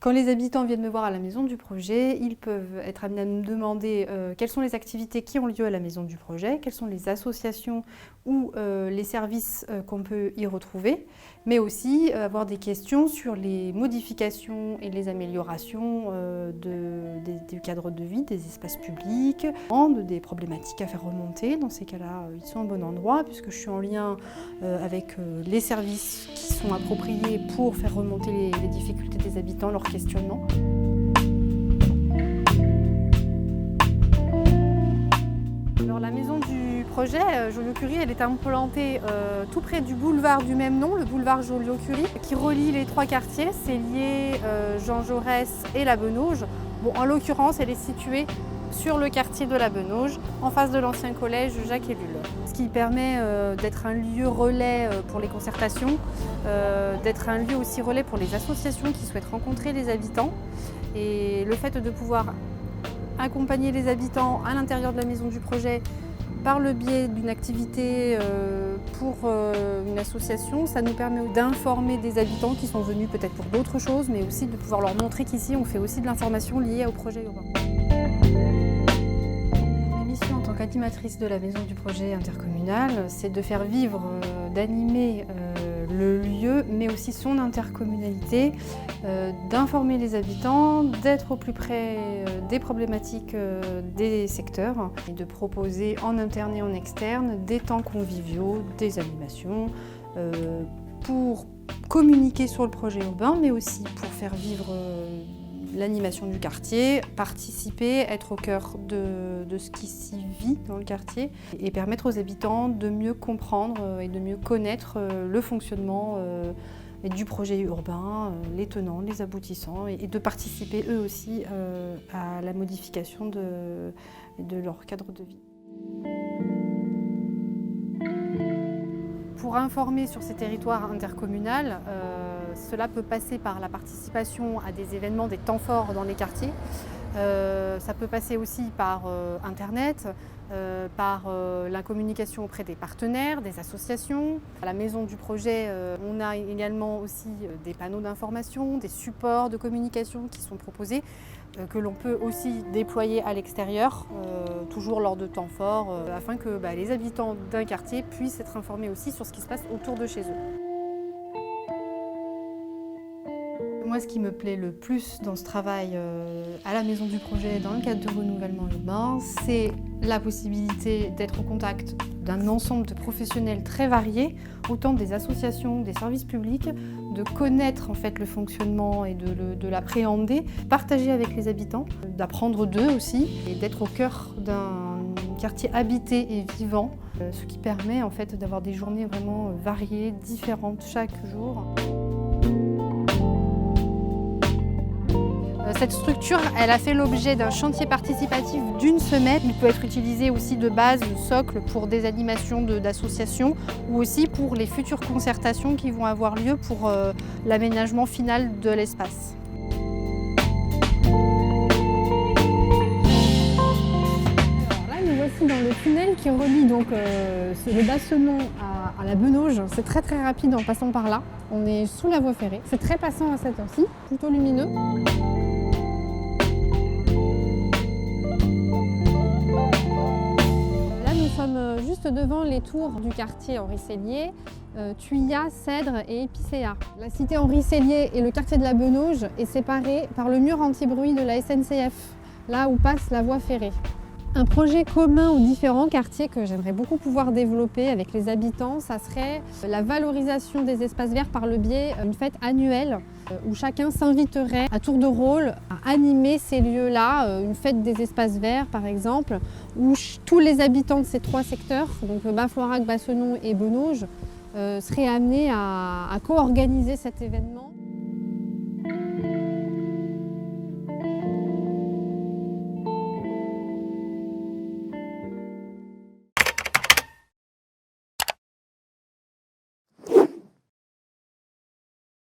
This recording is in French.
Quand les habitants viennent me voir à la maison du projet, ils peuvent être amenés à me demander quelles sont les activités qui ont lieu à la maison du projet, quelles sont les associations ou les services qu'on peut y retrouver, mais aussi avoir des questions sur les modifications et les améliorations du cadre de vie, des espaces publics, des problématiques à faire remonter. Dans ces cas-là, ils sont au bon endroit puisque je suis en lien avec les services qui sont appropriés pour faire remonter les difficultés des habitants, leurs questionnements. Alors, la maison du projet, Joliot-Curie, elle est implantée tout près du boulevard du même nom, le boulevard Joliot-Curie, qui relie les trois quartiers, Célier, Jean Jaurès et la Benauge. Bon, en l'occurrence, elle est située sur le quartier de la Benauge, en face de l'ancien collège Jacques Ellul. Ce qui permet d'être un lieu relais pour les concertations, d'être un lieu aussi relais pour les associations qui souhaitent rencontrer les habitants. Et le fait de pouvoir accompagner les habitants à l'intérieur de la maison du projet par le biais d'une activité pour une association, ça nous permet d'informer des habitants qui sont venus peut-être pour d'autres choses, mais aussi de pouvoir leur montrer qu'ici on fait aussi de l'information liée au projet urbain. Ma mission en tant qu'animatrice de la maison du projet intercommunal, c'est de faire vivre, d'animer le lieu, mais aussi son intercommunalité, d'informer les habitants, d'être au plus près des problématiques des secteurs et de proposer en interne et en externe des temps conviviaux, des animations pour communiquer sur le projet urbain, mais aussi pour faire vivre l'animation du quartier, participer, être au cœur de ce qui s'y vit dans le quartier et permettre aux habitants de mieux comprendre et de mieux connaître le fonctionnement du projet urbain, les tenants, les aboutissants et de participer eux aussi à la modification de leur cadre de vie. Pour informer sur ces territoires intercommunaux, cela peut passer par la participation à des événements, des temps forts dans les quartiers. Ça peut passer aussi par Internet, par la communication auprès des partenaires, des associations. À la maison du projet, on a également aussi des panneaux d'information, des supports de communication qui sont proposés, que l'on peut aussi déployer à l'extérieur, toujours lors de temps forts, afin que les habitants d'un quartier puissent être informés aussi sur ce qui se passe autour de chez eux. Moi, ce qui me plaît le plus dans ce travail à la maison du projet, dans le cadre de renouvellement urbain, c'est la possibilité d'être au contact d'un ensemble de professionnels très variés, autant des associations, des services publics, de connaître en fait le fonctionnement et de l'appréhender, partager avec les habitants, d'apprendre d'eux aussi et d'être au cœur d'un quartier habité et vivant, ce qui permet en fait d'avoir des journées vraiment variées, différentes chaque jour. Cette structure, elle a fait l'objet d'un chantier participatif d'1 semaine. Il peut être utilisé aussi de base, de socle, pour des animations d'associations ou aussi pour les futures concertations qui vont avoir lieu pour l'aménagement final de l'espace. Là, nous voici dans le tunnel qui relie donc, le Bassenon à la Benauge. C'est très très rapide en passant par là. On est sous la voie ferrée. C'est très passant à cette heure-ci, plutôt lumineux. Nous sommes juste devant les tours du quartier Henri Sellier, Thuillat, Cèdre et Épicéa. La cité Henri Sellier et le quartier de la Benauge est séparé par le mur anti-bruit de la SNCF, là où passe la voie ferrée. Un projet commun aux différents quartiers que j'aimerais beaucoup pouvoir développer avec les habitants, ça serait la valorisation des espaces verts par le biais d'une fête annuelle où chacun s'inviterait à tour de rôle à animer ces lieux-là, une fête des espaces verts par exemple, où tous les habitants de ces trois secteurs, donc Bas-Floirac, Bassenon et Benauge, seraient amenés à co-organiser cet événement.